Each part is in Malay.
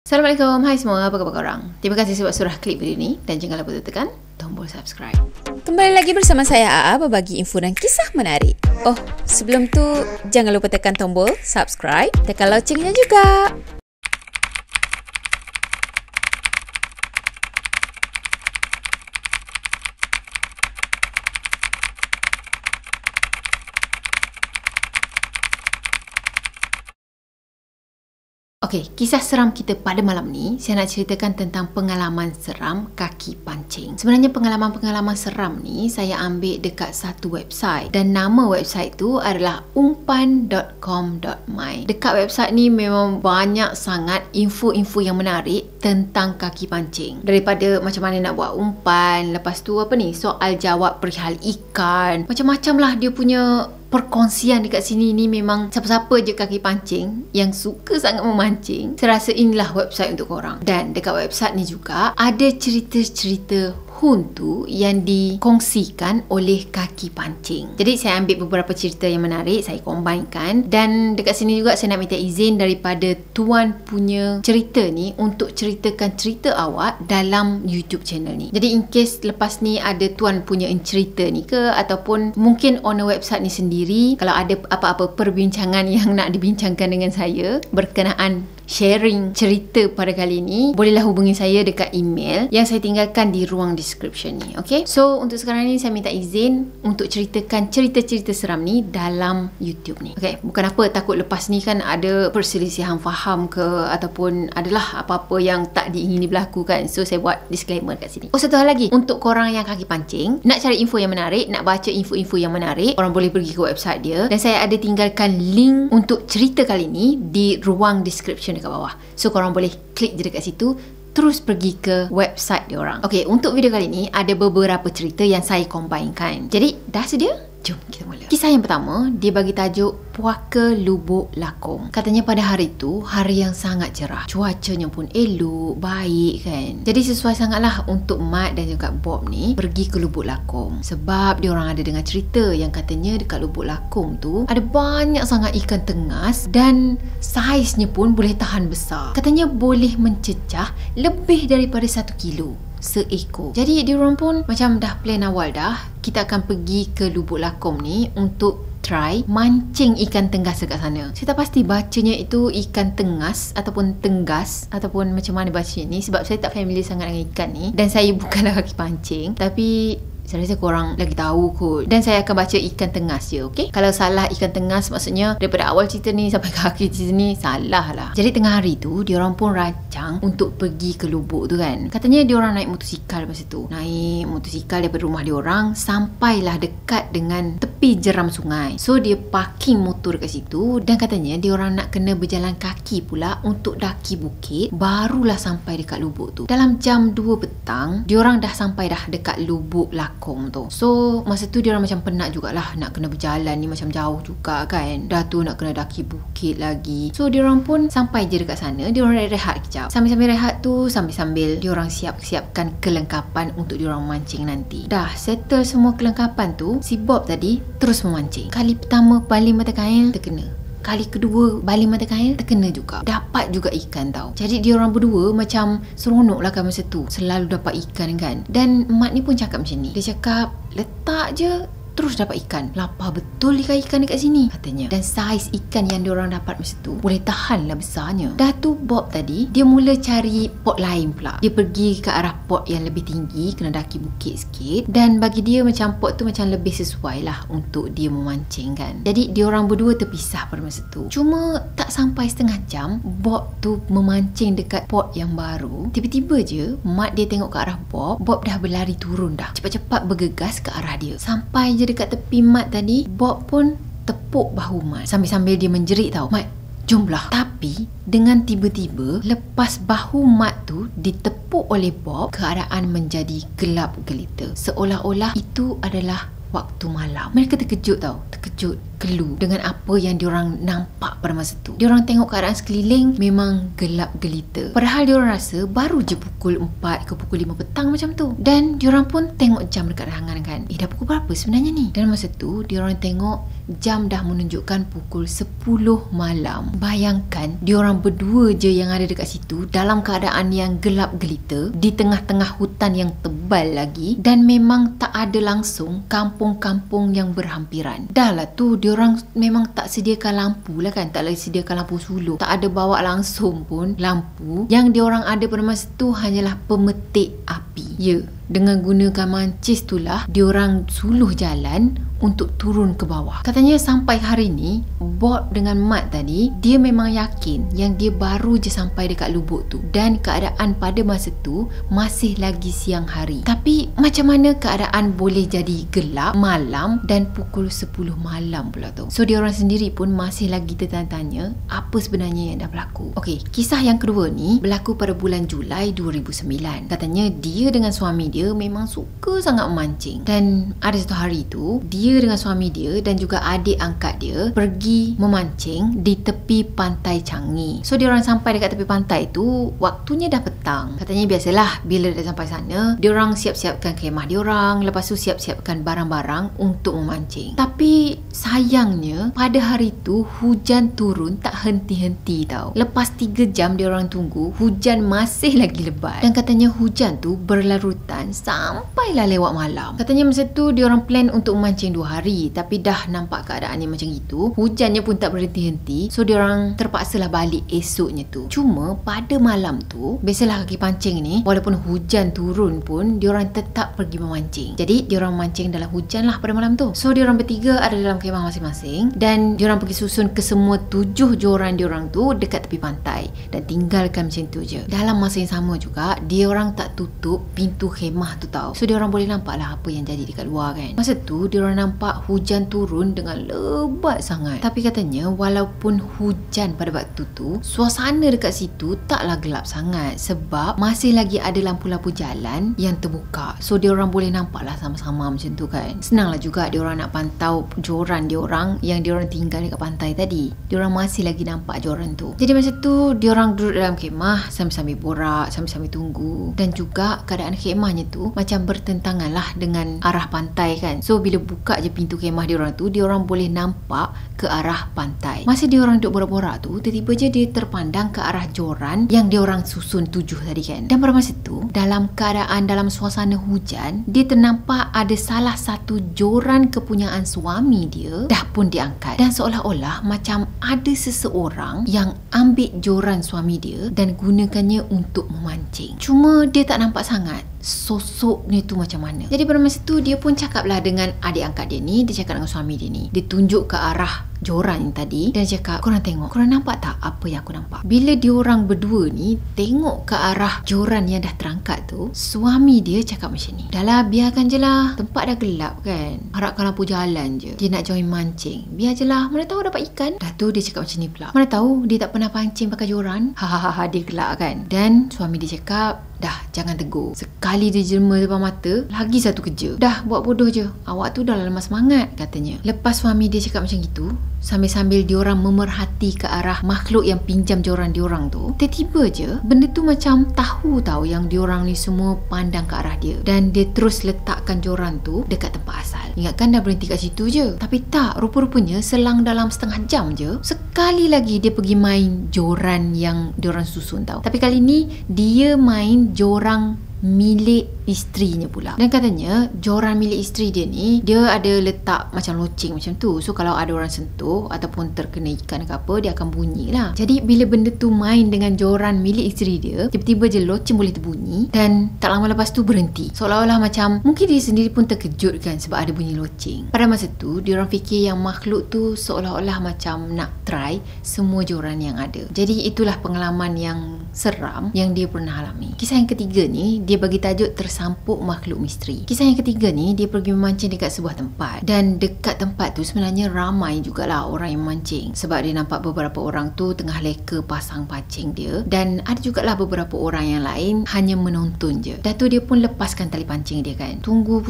Assalamualaikum, hai semua, apa khabar korang? Terima kasih sebab sudah klik video ni dan jangan lupa tekan tombol subscribe. Kembali lagi bersama saya AA berbagi info dan kisah menarik. Oh, sebelum tu jangan lupa tekan tombol subscribe, tekan loncengnya juga. Okey, kisah seram kita pada malam ni, saya nak ceritakan tentang pengalaman seram kaki pancing. Sebenarnya pengalaman-pengalaman seram ni saya ambil dekat satu website dan nama website tu adalah umpan.com.my. Dekat website ni memang banyak sangat info-info yang menarik tentang kaki pancing. Daripada macam mana nak buat umpan, lepas tu apa ni, soal jawab perihal ikan, macam-macam lah dia punya perkongsian dekat sini ni. Memang siapa-siapa je kaki pancing yang suka sangat memancing, saya rasa inilah website untuk korang. Dan dekat website ni juga ada cerita-cerita hantu yang dikongsikan oleh kaki pancing. Jadi saya ambil beberapa cerita yang menarik, saya combinekan, dan dekat sini juga saya nak minta izin daripada tuan punya cerita ni untuk ceritakan cerita awak dalam YouTube channel ni. Jadi in case lepas ni ada tuan punya cerita ni ke, ataupun mungkin owner website ni sendiri, kalau ada apa-apa perbincangan yang nak dibincangkan dengan saya berkenaan sharing cerita pada kali ni, bolehlah hubungi saya dekat email yang saya tinggalkan di ruang description ni. Okay, so untuk sekarang ni saya minta izin untuk ceritakan cerita-cerita seram ni dalam YouTube ni. Okay, bukan apa, takut lepas ni kan ada perselisihan faham ke, ataupun adalah apa-apa yang tak diingini berlaku kan. So saya buat disclaimer kat sini. Oh, satu hal lagi, untuk korang yang kaki pancing, nak cari info yang menarik, nak baca info-info yang menarik, korang boleh pergi ke website dia, dan saya ada tinggalkan link untuk cerita kali ni di ruang description dekat bawah. So korang boleh klik je dekat situ, terus pergi ke website diorang. Okay, untuk video kali ni ada beberapa cerita yang saya combinekan. Jadi dah sedia? Jom kita mula. Kisah yang pertama, dia bagi tajuk Puaka Lubuk Lakong. Katanya pada hari tu, hari yang sangat cerah, cuacanya pun elok, baik kan. Jadi sesuai sangatlah untuk Mat dan juga Bob ni pergi ke Lubuk Lakong. Sebab diorang ada dengar cerita yang katanya dekat Lubuk Lakong tu ada banyak sangat ikan tengas dan saiznya pun boleh tahan besar. Katanya boleh mencecah lebih daripada 1 kilo seekor. Jadi diorang pun macam dah plan awal dah, kita akan pergi ke Lubuk Lakong ni untuk try mancing ikan tenggas dekat sana. Saya tak pasti bacanya itu ikan tengas ataupun tenggas, ataupun macam mana bacanya ni, sebab saya tak familiar sangat dengan ikan ni dan saya bukanlah kaki pancing. Tapi saya rasa korang lagi tahu kot. Dan saya akan baca ikan tengas je, okay? Kalau salah ikan tengas, maksudnya daripada awal cerita ni sampai ke akhir cerita ni salah lah. Jadi tengah hari tu, diorang pun rancang untuk pergi ke lubuk tu kan. Katanya diorang naik motosikal masa tu. Naik motosikal daripada rumah diorang sampailah dekat dengan tepi jeram sungai. So dia parking motor dekat situ, dan katanya diorang nak kena berjalan kaki pula untuk daki bukit, barulah sampai dekat lubuk tu. Dalam jam 2 petang, diorang dah sampai dah dekat Lubuk Lakong tu. So masa tu diorang macam penat jugalah, nak kena berjalan ni macam jauh juga kan. Dah tu nak kena daki bukit lagi. So diorang pun sampai je dekat sana, diorang rehat kejap. Sambil-sambil rehat tu, sambil-sambil diorang siapkan kelengkapan untuk diorang mancing nanti. Dah settle semua kelengkapan tu, si Bob tadi terus memancing. Kali pertama baling mata kail terkena, kali kedua baling mata kail terkena juga. Dapat juga ikan tau. Jadi diorang berdua macam seronok lah kan masa tu, selalu dapat ikan kan. Dan Mat ni pun cakap macam ni, dia cakap letak je terus dapat ikan. Lapar betul ikan dekat sini katanya. Dan saiz ikan yang diorang dapat masa tu boleh tahan lah besarnya. Dah tu Bob tadi, dia mula cari pot lain pula. Dia pergi ke arah pot yang lebih tinggi, kena daki bukit sikit, dan bagi dia macam pot tu macam lebih sesuai lah untuk dia memancing kan. Jadi diorang berdua terpisah pada masa tu. Cuma tak sampai setengah jam, Bob tu memancing dekat pot yang baru. Tiba-tiba je Mat dia tengok ke arah Bob. Bob dah berlari turun dah, cepat-cepat bergegas ke arah dia. Sampai je dekat tepi Mat tadi, Bob pun tepuk bahu Mat sambil-sambil dia menjerit tau, "Mat, jomlah." Tapi dengan tiba-tiba lepas bahu Mat tu ditepuk oleh Bob, keadaan menjadi gelap gelita, seolah-olah itu adalah waktu malam. Mereka terkejut tau, terkejut. clue dengan apa yang diorang nampak pada masa tu. Diorang tengok keadaan sekeliling memang gelap gelita. Padahal diorang rasa baru je pukul 4 ke pukul 5 petang macam tu. Dan diorang pun tengok jam dekat tangan kan. Dah pukul berapa sebenarnya ni? Dan masa tu diorang tengok jam dah menunjukkan pukul 10 malam. Bayangkan diorang berdua je yang ada dekat situ dalam keadaan yang gelap gelita di tengah-tengah hutan yang tebal lagi, dan memang tak ada langsung kampung-kampung yang berhampiran. Dah lah tu diorang memang tak sediakan lampu lah kan, tak lagi sediakan lampu sulur, tak ada bawa langsung pun lampu. Yang diorang ada pada masa tu hanyalah pemetik api. Ya, dengan gunakan mancis itulah diorang suluh jalan untuk turun ke bawah. Katanya sampai hari ni Bob dengan Mat tadi, dia memang yakin yang dia baru je sampai dekat lubuk tu, dan keadaan pada masa tu masih lagi siang hari. Tapi macam mana keadaan boleh jadi gelap malam dan pukul 10 malam pula tu? So diorang sendiri pun masih lagi tertanya-tanya apa sebenarnya yang dah berlaku. Okey, kisah yang kedua ni berlaku pada bulan Julai 2009. Katanya dia dengan suami dia memang suka sangat memancing, dan ada satu hari tu dia dengan suami dia dan juga adik angkat dia pergi memancing di tepi pantai Changi. So diorang sampai dekat tepi pantai tu waktunya dah petang. Katanya biasalah bila dah sampai sana diorang siap-siapkan kemah diorang, lepas tu siap-siapkan barang-barang untuk memancing. Tapi sayangnya pada hari tu hujan turun tak henti-henti tau. Lepas 3 jam diorang tunggu, hujan masih lagi lebat, dan katanya hujan tu berlarutan sampailah lewat malam. Katanya masa tu diorang plan untuk memancing 2 hari, tapi dah nampak keadaannya macam itu, hujannya pun tak berhenti-henti. So diorang terpaksalah balik esoknya tu. Cuma pada malam tu, biasalah kaki pancing ni walaupun hujan turun pun diorang tetap pergi memancing. Jadi diorang memancing dalam hujan lah pada malam tu. So diorang bertiga ada dalam kemah masing-masing, dan diorang pergi susun ke semua 7 joran diorang tu dekat tepi pantai dan tinggalkan macam tu je. Dalam masa yang sama juga diorang tak tutup pintu kemah tu tau. So diorang boleh nampak lah apa yang jadi dekat luar kan. Masa tu diorang nampak hujan turun dengan lebat sangat. Tapi katanya walaupun hujan pada waktu tu, suasana dekat situ taklah gelap sangat sebab masih lagi ada lampu-lampu jalan yang terbuka. So diorang boleh nampak lah sama-sama macam tu kan. Senanglah juga diorang nak pantau joran diorang yang diorang tinggal dekat pantai tadi. Diorang masih lagi nampak joran tu. Jadi masa tu diorang duduk dalam kemah sambil-sambil borak, sambil-sambil tunggu, dan juga keadaan kemahnya tu macam bertentangan lah dengan arah pantai kan. So bila buka je pintu kemah diorang tu, diorang boleh nampak ke arah pantai. Masa diorang duduk borak-borak tu, tiba-tiba je dia terpandang ke arah joran yang diorang susun 7 tadi kan. Dan pada masa tu dalam keadaan dalam suasana hujan, dia ternampak ada salah satu joran kepunyaan suami dia dah pun diangkat, dan seolah-olah macam ada seseorang yang ambil joran suami dia dan gunakannya untuk memancing. Cuma dia tak nampak sangat sosoknya tu macam mana. Jadi pada masa tu dia pun cakaplah dengan adik angkat dia ni. Dia cakap dengan suami dia ni, dia tunjuk ke arah joran yang tadi dan cakap, korang tengok, korang nampak tak apa yang aku nampak? Bila diorang berdua ni tengok ke arah joran yang dah terangkat tu, suami dia cakap macam ni, dah lah biarkan je lah, tempat dah gelap kan, harapkan lampu jalan je, dia nak join mancing, biar je lah, mana tahu dapat ikan. Dah tu dia cakap macam ni pula, mana tahu dia tak pernah pancing pakai joran. Hahaha, dia gelak kan. Dan suami dia cakap, dah jangan tegur, sekali dia jelma depan mata, lagi satu kerja, dah buat bodoh je, awak tu dah lemah semangat katanya. Lepas suami dia cakap macam gitu, sambil-sambil diorang memerhati ke arah makhluk yang pinjam joran diorang tu, tiba-tiba je benda tu macam tahu yang diorang ni semua pandang ke arah dia, dan dia terus letakkan joran tu dekat tempat asal. Ingatkan dah berhenti kat situ je, tapi tak, rupa-rupanya selang dalam setengah jam je, sekali lagi dia pergi main joran yang diorang susun tau. Tapi kali ni dia main joran milik isterinya pula. Dan katanya joran milik isteri dia ni, dia ada letak macam loceng macam tu. So kalau ada orang sentuh ataupun terkena ikan ke apa, dia akan bunyi lah. Jadi bila benda tu main dengan joran milik isteri dia, tiba-tiba je loceng boleh terbunyi, dan tak lama lepas tu berhenti. Seolah-olah macam mungkin dia sendiri pun terkejut kan sebab ada bunyi loceng. Pada masa tu diorang fikir yang makhluk tu seolah-olah macam nak try semua joran yang ada. Jadi itulah pengalaman yang seram yang dia pernah alami. Kisah yang ketiga ni dia bagi tajuk Tersampuk Makhluk Misteri. Kisah yang ketiga ni dia pergi memancing dekat sebuah tempat, dan dekat tempat tu sebenarnya ramai jugalah orang yang memancing, sebab dia nampak beberapa orang tu tengah leka pasang pancing dia, dan ada jugalah beberapa orang yang lain hanya menonton je. Dah tu dia pun lepaskan tali pancing dia kan. Tunggu.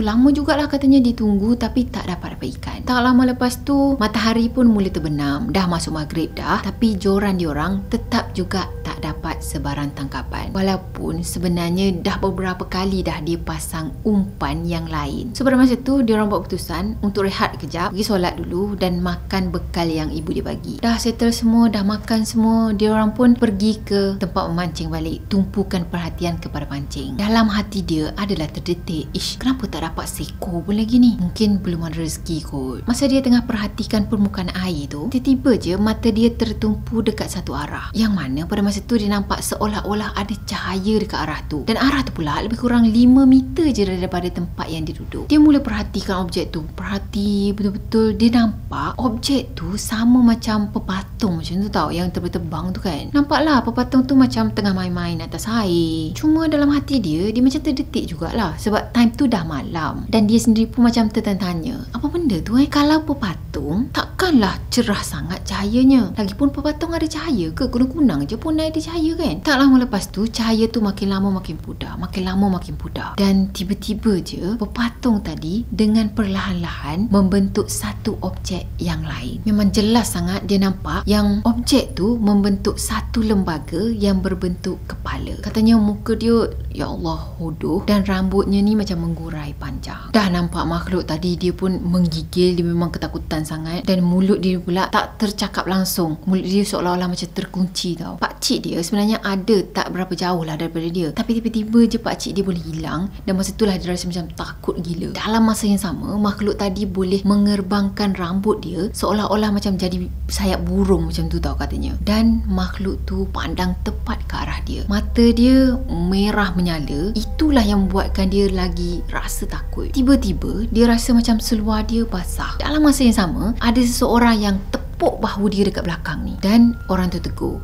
Lama jugalah katanya dia tunggu, tapi tak dapat ikan. Tak lama lepas tu matahari pun mula terbenam. Dah masuk maghrib dah, tapi joran diorang tetap juga tak dapat sebarang tangkapan. Walaupun sebenarnya dah beberapa kali dah dia pasang umpan yang lain. So pada masa tu diorang buat keputusan untuk rehat kejap, pergi solat dulu dan makan bekal yang ibu dia bagi. Dah settle semua, dah makan semua, diorang pun pergi ke tempat memancing balik, tumpukan perhatian kepada pancing. Dalam hati dia adalah terdetik, ish, kenapa tak dapat seekor pun lagi ni? Mungkin belum ada rezeki kot. Masa dia tengah perhatikan permukaan air tu, tiba-tiba je mata dia tertumpu dekat satu arah, yang mana pada masa tu dia nampak seolah-olah ada cahaya dekat arah tu, dan arah tu pula lebih kurang 5 meter je daripada tempat yang dia duduk. Dia mula perhatikan objek tu, perhati betul-betul. Dia nampak objek tu sama macam pepatung macam tu tau, yang terbang tu kan. Nampaklah pepatung tu macam tengah main-main atas air. Cuma dalam hati dia macam terdetik jugalah, sebab time tu dah malam, dan dia sendiri pun macam tertanya, apa benda tu kalau pepatung takkanlah cerah sangat cahayanya. Lagipun pepatung ada cahaya ke? Kunang-kunang je pun ada cahaya kan. Tak lama lepas tu cahaya tu makin lama makin pudar, dan tiba-tiba je pepatung tadi dengan perlahan-lahan membentuk satu objek yang lain. Memang jelas sangat dia nampak yang objek tu membentuk satu lembaga yang berbentuk kepala. Katanya muka dia, ya Allah, hodoh, dan rambutnya ni macam menggurai panjang. Dah nampak makhluk tadi, dia pun menggigil. Dia memang ketakutan sangat, dan mulut dia pula tak tercakap langsung. Mulut dia seolah-olah macam terkunci tau. Pakcik dia sebenarnya ada tak berapa jauh lah daripada dia, tapi tiba-tiba je pakcik dia boleh hilang, dan masa itulah dia rasa macam takut gila. Dalam masa yang sama, makhluk tadi boleh mengerbangkan rambut dia seolah-olah macam jadi sayap burung macam tu tau katanya. Dan makhluk tu pandang tepat ke arah dia. Mata dia merah menyala. Itulah yang membuatkan dia lagi rasa takut. Tiba-tiba dia rasa macam seluar dia basah. Dalam masa yang sama, ada seseorang yang tepuk bahu dia dekat belakang ni, dan orang tu tegur,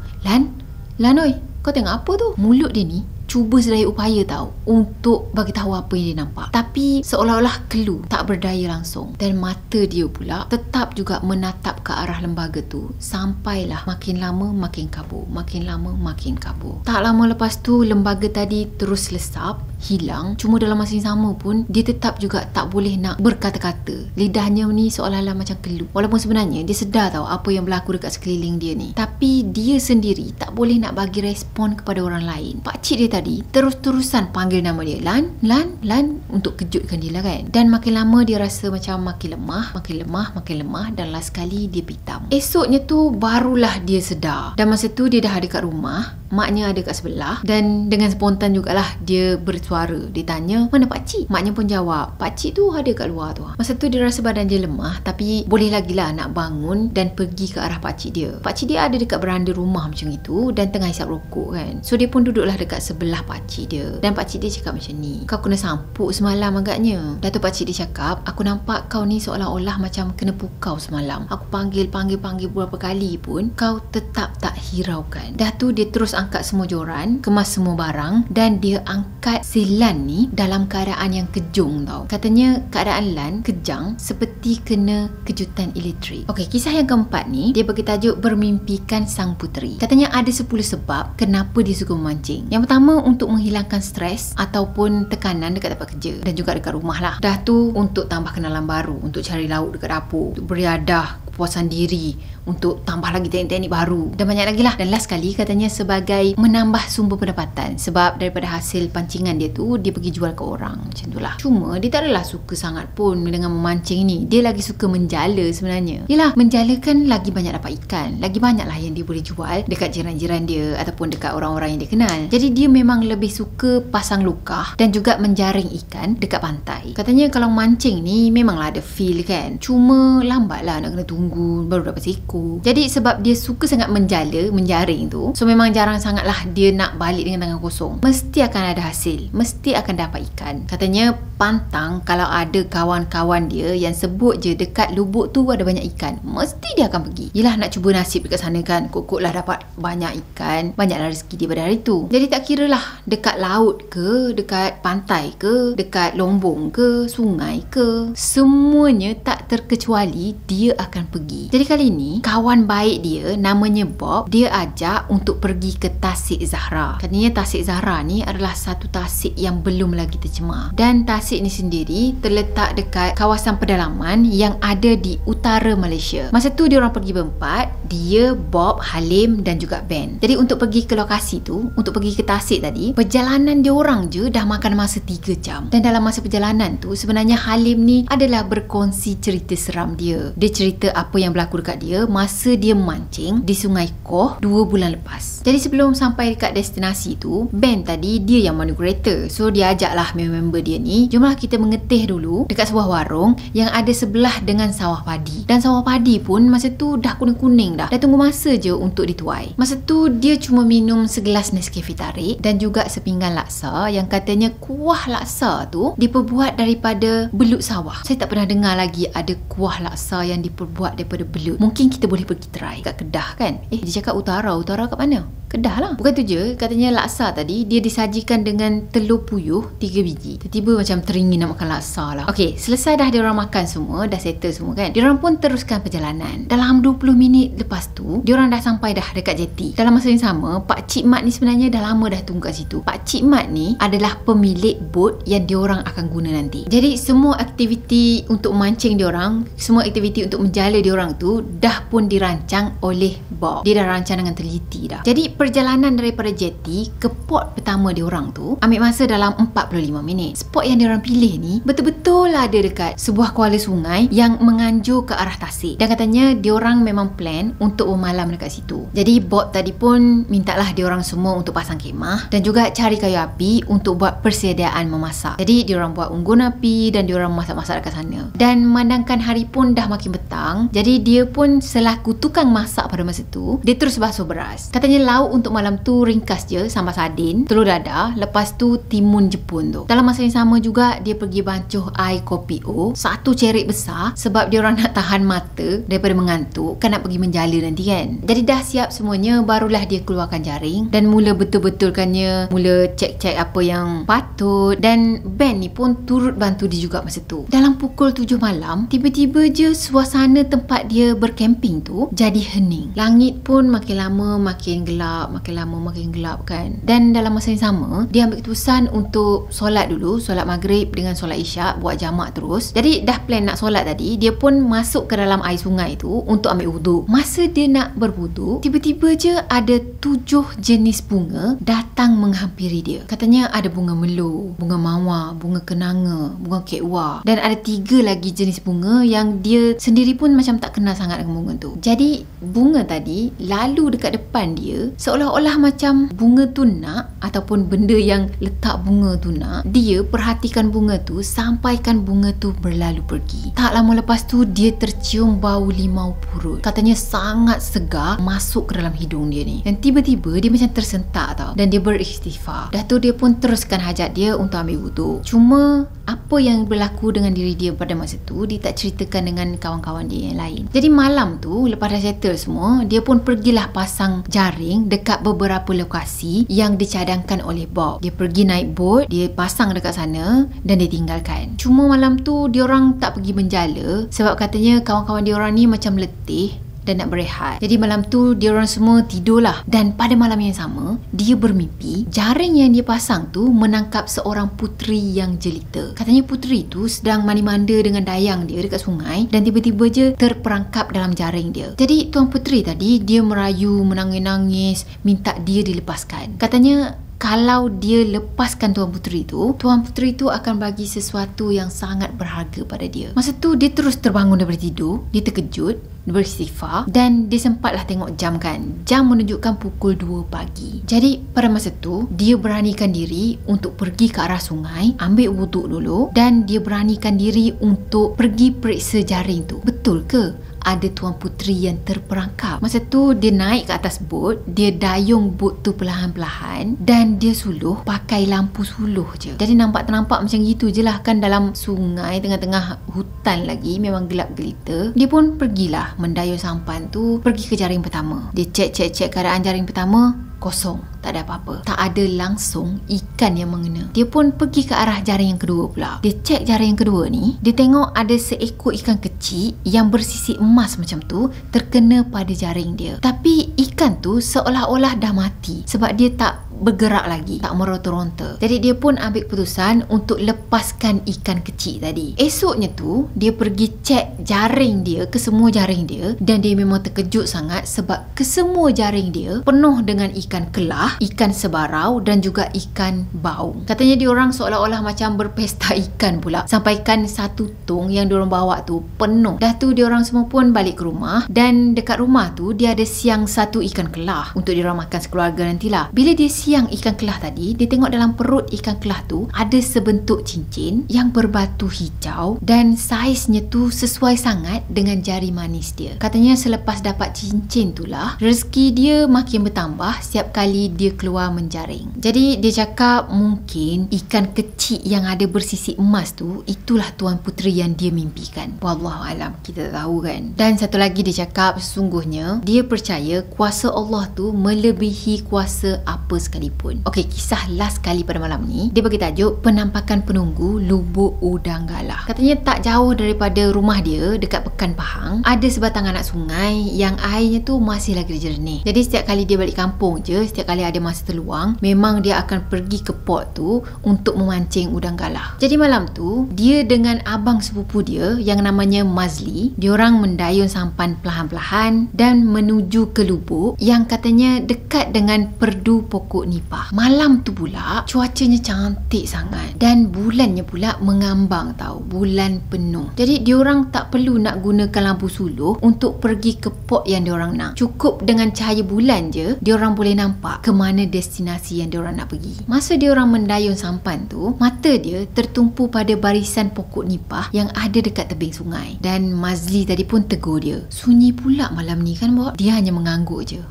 Lan oi, kau tengok apa tu? Mulut dia ni cuba sedaya upaya tau untuk bagi tahu apa yang dia nampak, tapi seolah-olah kelu, tak berdaya langsung. Dan mata dia pula tetap juga menatap ke arah lembaga tu, sampailah makin lama makin kabur, makin lama makin kabur. Tak lama lepas tu lembaga tadi terus lesap, hilang. Cuma dalam masa yang sama pun dia tetap juga tak boleh nak berkata-kata. Lidahnya ni seolah-olah macam kelu, walaupun sebenarnya dia sedar tau apa yang berlaku dekat sekeliling dia ni, tapi dia sendiri tak boleh nak bagi respon kepada orang lain. Pakcik dia tadi terus-terusan panggil nama dia, Lan, untuk kejutkan dia lah kan. Dan makin lama dia rasa macam makin lemah, dan last kali dia pitam. Esoknya tu barulah dia sedar, dan masa tu dia dah ada kat rumah, maknya ada kat sebelah, dan dengan spontan jugalah dia bersuara. Dia tanya, mana pakcik? Maknya pun jawab, pakcik tu ada kat luar tu. Masa tu dia rasa badan dia lemah, tapi boleh lagi lah nak bangun dan pergi ke arah pakcik dia. Pakcik dia ada dekat beranda rumah macam itu, dan tengah hisap rokok kan. So dia pun duduklah dekat sebelah pakcik dia, dan pakcik dia cakap macam ni, kau kena sampuk semalam agaknya. Dah tu pakcik dia cakap, aku nampak kau ni seolah-olah macam kena pukau semalam. Aku panggil beberapa kali pun kau tetap tak hiraukan. Dah tu dia terus angkat semua joran, kemas semua barang, dan dia angkat si Lan ni dalam keadaan yang kejung tau. Katanya keadaan Lan kejang seperti kena kejutan elektrik. Okey, kisah yang keempat ni dia bagi tajuk Bermimpikan Sang Puteri. Katanya ada 10 sebab kenapa dia suka memancing. Yang pertama, untuk menghilangkan stres ataupun tekanan dekat tempat kerja dan juga dekat rumah lah. Dah tu untuk tambah kenalan baru, untuk cari lauk dekat dapur, untuk beriadah, kepuasan diri, untuk tambah lagi teknik-teknik baru, dan banyak lagi lah. Dan last kali katanya sebagai menambah sumber pendapatan, sebab daripada hasil pancingan dia tu dia pergi jual ke orang macam tu lah. Cuma dia tak adalah suka sangat pun dengan memancing ni. Dia lagi suka menjala sebenarnya. Yelah, menjala kan lagi banyak dapat ikan, lagi banyak lah yang dia boleh jual dekat jiran-jiran dia ataupun dekat orang-orang yang dia kenal. Jadi dia memang lebih suka pasang lokah dan juga menjaring ikan dekat pantai. Katanya kalau mancing ni memanglah ada feel kan, cuma lambat lah, nak kena tunggu baru dapat seekor. Jadi sebab dia suka sangat menjaring tu, so memang jarang sangat lah dia nak balik dengan tangan kosong. Mesti akan ada hasil, mesti akan dapat ikan. Katanya pantang kalau ada kawan-kawan dia yang sebut je dekat lubuk tu ada banyak ikan, mesti dia akan pergi. Yelah, nak cuba nasib dekat sana kan, kok lah dapat banyak ikan, banyaklah rezeki dia pada hari tu. Jadi tak kira lah dekat laut ke, dekat pantai ke, dekat lombong ke, sungai ke, semuanya tak terkecuali dia akan pergi. Jadi kali ni kawan baik dia namanya Bob, dia ajak untuk pergi ke Tasik Zahra. Katanya Tasik Zahra ni adalah satu tasik yang belum lagi tercemar, dan tasik ni sendiri terletak dekat kawasan pedalaman yang ada di utara Malaysia. Masa tu dia orang pergi berempat, dia, Bob, Halim dan juga Ben. Jadi untuk pergi ke lokasi tu, untuk pergi ke tasik tadi, perjalanan dia orang je dah makan masa 3 jam. Dan dalam masa perjalanan tu sebenarnya Halim ni adalah berkongsi cerita seram dia. Dia cerita apa yang berlaku dekat dia masa dia mancing di Sungai Koh 2 bulan lepas. Jadi sebelum sampai dekat destinasi tu, Ben tadi dia yang mandu kereta. So dia ajaklah member dia ni, jomlah kita mengetih dulu dekat sebuah warung yang ada sebelah dengan sawah padi. Dan sawah padi pun masa tu dah kuning-kuning dah tunggu masa je untuk dituai. Masa tu dia cuma minum segelas Nescafe tarik dan juga sepinggan laksa yang katanya kuah laksa tu diperbuat daripada belut sawah. Saya tak pernah dengar lagi ada kuah laksa yang diperbuat daripada belut. Mungkin kita boleh pergi try kat Kedah kan? Dia cakap utara kat mana? Kedah lah. Bukan tu je, katanya laksa tadi dia disajikan dengan telur puyuh 3 biji. Tiba-tiba macam teringin nak makan laksa lah. Okey, selesai dah dia orang makan semua, dah settle semua kan. Dia orang pun teruskan perjalanan. Dalam 20 minit lepas tu, dia orang dah sampai dah dekat jeti. Dalam masa yang sama, Pak Cik Mat ni sebenarnya dah lama dah tunggu kat situ. Pak Cik Mat ni adalah pemilik bot yang dia orang akan guna nanti. Jadi semua aktiviti untuk mancing dia orang, semua aktiviti untuk menjala dia orang tu dah pun dirancang oleh Bob. Dia dah rancang dengan teliti dah. Jadi perjalanan daripada jeti ke port pertama dia orang tu ambil masa dalam 45 minit. Spot yang dia orang pilih ni betul-betul ada dekat sebuah kuala sungai yang menganjur ke arah tasik. Dan katanya dia orang memang plan untuk bermalam dekat situ. Jadi Bob tadi pun mintalah dia orang semua untuk pasang kemah dan juga cari kayu api untuk buat persediaan memasak. Jadi dia orang buat unggun api dan dia orang masak-masak dekat sana. Dan memandangkan hari pun dah makin petang, jadi dia pun selaku tukang masak pada masa tu, dia terus basuh beras. Katanya lauk untuk malam tu ringkas je, sambal sardin, telur dadah, lepas tu timun Jepun tu. Dalam masa yang sama juga dia pergi bancuh air kopi O, 1 cerik besar sebab dia orang nak tahan mata daripada mengantuk kan nak pergi menjala nanti kan. Jadi dah siap semuanya, barulah dia keluarkan jaring dan mula betul-betulkannya, mula cek-cek apa yang patut. Dan Ben ni pun turut bantu dia juga masa tu. Dalam pukul 7 malam, tiba-tiba je suasana tempat dia berkemping tu jadi hening. Langit pun makin lama makin gelap, makin lama makin gelap kan. Dan dalam masa yang sama, dia ambil keputusan untuk solat dulu, solat maghrib dengan solat isyak, buat jamak terus. Jadi dah plan nak solat tadi, dia pun masuk ke dalam air sungai tu untuk ambil wuduk. Masa dia nak berwuduk, tiba-tiba je ada 7 jenis bunga datang menghampiri dia. Katanya ada bunga melo, bunga mawar, bunga kenanga, bunga kekwa, dan ada 3 lagi jenis bunga yang dia sendiri pun macam tak kenal sangat dengan bunga tu. Jadi bunga tadi lalu dekat depan dia, seolah-olah macam bunga tu nak, ataupun benda yang letak bunga tu nak, dia perhatikan bunga tu sampaikan bunga tu berlalu pergi. Tak lama lepas tu dia tercium bau limau purut. Katanya sangat segar masuk ke dalam hidung dia ni. Dan tiba-tiba dia macam tersentak tau, dan dia beristighfar. Dah tu dia pun teruskan hajat dia untuk ambil wuduk. Cuma apa yang berlaku dengan diri dia pada masa tu, dia tak ceritakan dengan kawan-kawan dia yang lain. Jadi malam tu lepas dah settle semua, dia pun pergilah pasang jaring dekat beberapa lokasi yang dicadangkan oleh Bob. Dia pergi naik bot, dia pasang dekat sana dan dia tinggalkan. Cuma malam tu dia orang tak pergi menjala sebab katanya kawan-kawan dia orang ni macam letih dan nak berehat. Jadi malam tu dia orang semua tidurlah. Dan pada malam yang sama, dia bermimpi jaring yang dia pasang tu menangkap seorang puteri yang jelita. Katanya puteri tu sedang mandi-manda dengan dayang dia dekat sungai dan tiba-tiba je terperangkap dalam jaring dia. Jadi tuan puteri tadi dia merayu, menangis-nangis, minta dia dilepaskan. Katanya kalau dia lepaskan tuan puteri tu akan bagi sesuatu yang sangat berharga pada dia. Masa tu dia terus terbangun daripada tidur, dia terkejut, dia beristighfar dan dia sempatlah tengok jam kan. Jam menunjukkan pukul 2 pagi. Jadi pada masa tu dia beranikan diri untuk pergi ke arah sungai, ambil wuduk dulu dan dia beranikan diri untuk pergi periksa jaring tu. Betul ke? ada Tuan Puteri yang terperangkap. Masa tu dia naik ke atas bot, dia dayung bot tu perlahan-lahan dan dia suluh pakai lampu suluh je. Jadi nampak macam gitu je lah kan, dalam sungai tengah-tengah hutan lagi, memang gelap gelita. Dia pun pergilah mendayung sampan tu, pergi ke jaring pertama. Dia cek keadaan jaring pertama, kosong, tak ada apa-apa. Tak ada langsung ikan yang mengena. Dia pun pergi ke arah jaring yang kedua pula. Dia cek jaring yang kedua ni, dia tengok ada seekor ikan kecil yang bersisik emas macam tu terkena pada jaring dia. Tapi ikan tu seolah-olah dah mati sebab dia tak bergerak lagi, tak meronta-ronta. Jadi dia pun ambil keputusan untuk lepaskan ikan kecil tadi. Esoknya tu dia pergi cek jaring dia, ke semua jaring dia, dan dia memang terkejut sangat sebab ke semua jaring dia penuh dengan ikan kelah, ikan sebarau dan juga ikan baung. Katanya diorang seolah-olah macam berpesta ikan pula, sampaikan satu tong yang diorang bawa tu penuh. Dah tu diorang semua pun balik ke rumah, dan dekat rumah tu dia ada siang satu ikan kelah untuk diorang makan sekeluarga nantilah. Bila dia siang ikan kelah tadi, dia tengok dalam perut ikan kelah tu ada sebentuk cincin yang berbatu hijau dan saiznya tu sesuai sangat dengan jari manis dia. Katanya selepas dapat cincin tu lah, rezeki dia makin bertambah setiap kali dia keluar menjaring. Jadi dia cakap mungkin ikan kecil yang ada bersisik emas tu, itulah Tuan Puteri yang dia mimpikan. Wallahualam, kita tak tahu kan. Dan satu lagi dia cakap, sesungguhnya dia percaya kuasa Allah tu melebihi kuasa apa sekalipun. Okey, kisah last kali pada malam ni, dia bagi tajuk Penampakan Penunggu Lubuk Udang Galah. Katanya tak jauh daripada rumah dia, dekat Pekan Pahang, ada sebatang anak sungai yang airnya tu masih lagi jernih. Jadi setiap kali dia balik kampung je, setiap kali ada masa terluang, memang dia akan pergi ke pot tu untuk memancing udang galah. Jadi malam tu, dia dengan abang sepupu dia yang namanya Mazli, diorang mendayung sampan perlahan-lahan dan menuju ke lubuk yang katanya dekat dengan perdu pokok nipah. Malam tu pula cuacanya cantik sangat dan bulannya pula mengambang tau, bulan penuh. Jadi diorang tak perlu nak gunakan lampu suluh untuk pergi ke pot yang diorang nak. Cukup dengan cahaya bulan je, diorang boleh nampak ke mana destinasi yang diorang nak pergi. Masa diorang mendayung sampan tu, mata dia tertumpu pada barisan pokok nipah yang ada dekat tebing sungai. Dan Mazli tadi pun tegur dia, sunyi pula malam ni kan Bok? Dia hanya mengangguk je,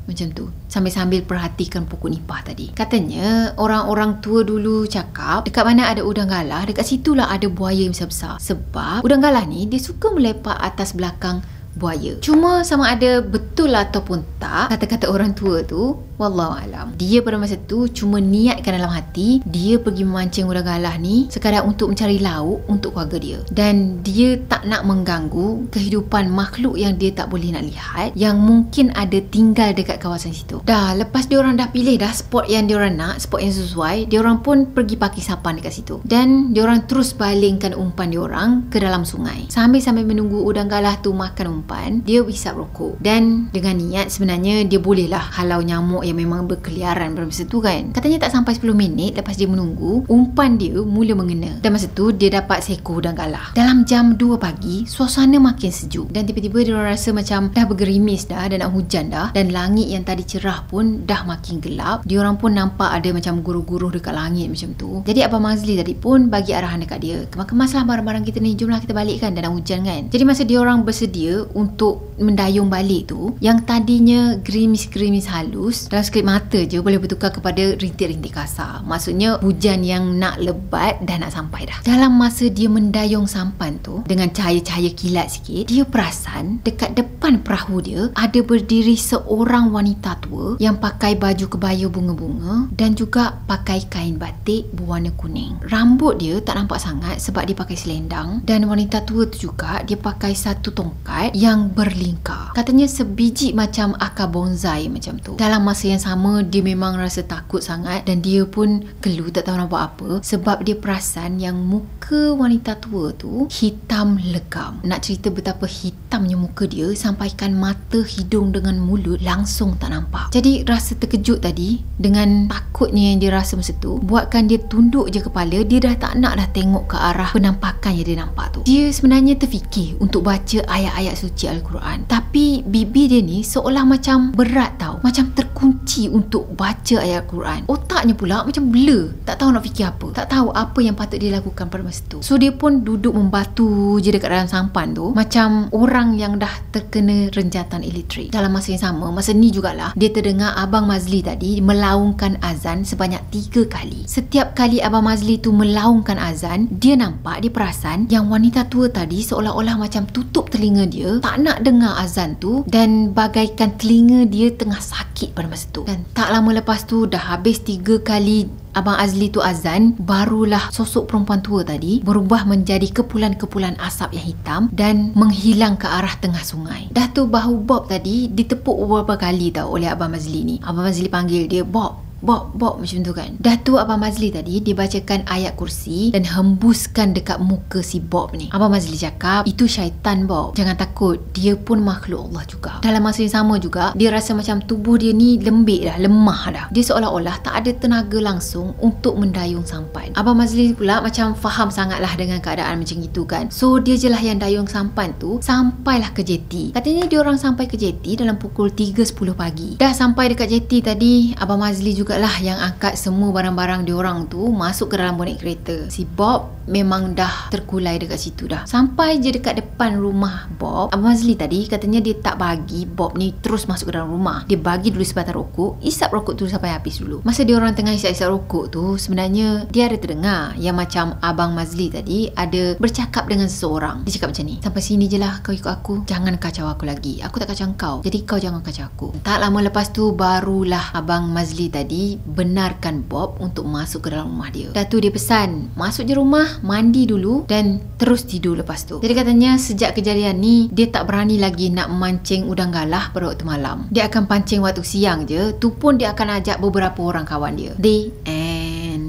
macam tu, sambil-sambil perhatikan pokok nipah tadi. Katanya orang-orang tua dulu cakap dekat mana ada udang galah, dekat situlah ada buaya yang besar-besar. Sebab udang galah ni dia suka melepak atas belakang buaya. Cuma sama ada betul ataupun tak kata-kata orang tua tu, wallahualam. Dia pada masa tu cuma niatkan dalam hati dia pergi memancing udang galah ni sekadar untuk mencari lauk untuk keluarga dia, dan dia tak nak mengganggu kehidupan makhluk yang dia tak boleh nak lihat yang mungkin ada tinggal dekat kawasan situ. Dah lepas diorang dah pilih dah spot yang diorang nak, spot yang sesuai, diorang pun pergi parking sampan dekat situ dan diorang terus balingkan umpan diorang ke dalam sungai. Sambil-sambil menunggu udang galah tu makan umpan, dia hisap rokok, dan dengan niat sebenarnya dia bolehlah halau nyamuk yang memang berkeliaran pada masa tu kan. Katanya tak sampai 10 minit lepas dia menunggu, umpan dia mula mengena, dan masa tu dia dapat seekor udang galah. Dalam jam 2 pagi, suasana makin sejuk dan tiba-tiba dia rasa macam dah bergerimis dah dan nak hujan dah, dan langit yang tadi cerah pun dah makin gelap. Diorang pun nampak ada macam guruh-guruh dekat langit macam tu. Jadi Abang Mazli tadi pun bagi arahan dekat dia, kemas-kemaslah barang-barang kita ni, jomlah kita balik kan, dah nak hujan kan. Jadi masa diorang bersedia untuk mendayung balik tu, yang tadinya gerimis-gerimis halus, dalam sekejap mata je boleh bertukar kepada rintik-rintik kasar. Maksudnya hujan yang nak lebat dah nak sampai dah. Dalam masa dia mendayung sampan tu, dengan cahaya-cahaya kilat sikit, dia perasan dekat depan perahu dia ada berdiri seorang wanita tua yang pakai baju kebaya bunga-bunga dan juga pakai kain batik berwarna kuning. Rambut dia tak nampak sangat sebab dia pakai selendang, dan wanita tua tu juga dia pakai satu tongkat yang berlingkar. Katanya sebiji macam akar bonsai macam tu. Dalam masa yang sama, dia memang rasa takut sangat dan dia pun kelu tak tahu nak buat apa sebab dia perasan yang muka wanita tua tu hitam legam. Nak cerita betapa hitamnya muka dia sampaikan mata, hidung dengan mulut langsung tak nampak. Jadi rasa terkejut tadi dengan takutnya yang dia rasa masa tu buatkan dia tunduk je kepala. Dia dah tak nak dah tengok ke arah penampakan yang dia nampak tu. Dia sebenarnya terfikir untuk baca ayat-ayat suci Al-Quran, tapi bibir dia ni seolah macam berat tau, macam terkunci kunci untuk baca ayat Quran. Otaknya pula macam blur, tak tahu nak fikir apa, tak tahu apa yang patut dia lakukan pada masa tu. So dia pun duduk membatu je dekat dalam sampan tu, macam orang yang dah terkena renjatan elektrik. Dalam masa yang sama, masa ni jugalah dia terdengar Abang Mazli tadi melaungkan azan sebanyak 3 kali. Setiap kali Abang Mazli tu melaungkan azan, dia nampak, dia perasan yang wanita tua tadi seolah-olah macam tutup telinga dia, tak nak dengar azan tu, dan bagaikan telinga dia tengah sakit pada masa tu. Dan tak lama lepas tu, dah habis 3 kali Abang Azli tu azan, barulah sosok perempuan tua tadi berubah menjadi kepulan-kepulan asap yang hitam dan menghilang ke arah tengah sungai. Dah tu bahu Bob tadi ditepuk beberapa kali tau oleh Abang Mazli ni. Abang Mazli panggil dia, Bob, macam tu kan. Dah tu Abang Mazli tadi dia bacakan ayat kursi dan hembuskan dekat muka si Bob ni. Abang Mazli cakap, itu syaitan Bob, jangan takut, dia pun makhluk Allah juga. Dalam masa yang sama juga, dia rasa macam tubuh dia ni lembik dah, lemah dah. Dia seolah-olah tak ada tenaga langsung untuk mendayung sampan. Abang Mazli pula macam faham sangatlah dengan keadaan macam itu kan. So dia je lah yang dayung sampan tu sampailah ke jeti. Katanya dia orang sampai ke jeti dalam pukul 3.10 pagi. Dah sampai dekat jeti tadi, Abang Mazli juga lah yang angkat semua barang-barang diorang tu masuk ke dalam bonet kereta. Si Bob memang dah terkulai dekat situ dah. Sampai je dekat depan rumah Bob, Abang Mazli tadi katanya dia tak bagi Bob ni terus masuk ke dalam rumah. Dia bagi dulu sebatang rokok, isap rokok tu sampai habis dulu. Masa diorang tengah isap-isap rokok tu, sebenarnya dia ada terdengar yang macam Abang Mazli tadi ada bercakap dengan seseorang. Dia cakap macam ni, sampai sini je lah kau ikut aku, jangan kacau aku lagi, aku tak kacau kau, jadi kau jangan kacau aku. Tak lama lepas tu barulah Abang Mazli tadi benarkan Bob untuk masuk ke dalam rumah dia. Dah tu dia pesan, masuk je rumah, mandi dulu dan terus tidur lepas tu. Jadi katanya sejak kejadian ni, dia tak berani lagi nak mancing udang galah pada waktu malam. Dia akan pancing waktu siang je, tu pun dia akan ajak beberapa orang kawan dia.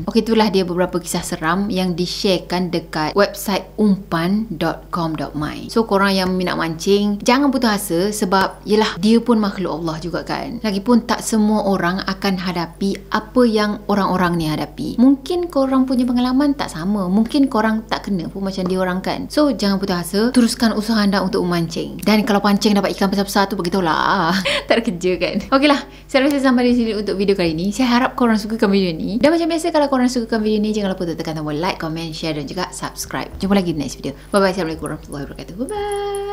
Okey, itulah dia beberapa kisah seram yang di-sharekan dekat website umpan.com.my. So korang yang minat mancing, jangan putus asa sebab yelah, dia pun makhluk Allah juga kan. Lagipun tak semua orang akan hadapi apa yang orang-orang ni hadapi. Mungkin korang punya pengalaman tak sama, mungkin korang tak kena pun macam dia orang kan. So jangan putus asa, teruskan usaha anda untuk memancing. Dan kalau pancing dapat ikan besar-besar tu, beritahulah. Tak ada kerja kan. Okeylah, saya rasa sampai di sini untuk video kali ni. Saya harap korang sukakan video ni. Dan macam biasa, kalau korang sukakan video ni, jangan lupa untuk tekan tombol like, comment, share dan juga subscribe. Jumpa lagi di next video. Bye bye. Assalamualaikum warahmatullahi wabarakatuh. Bye bye.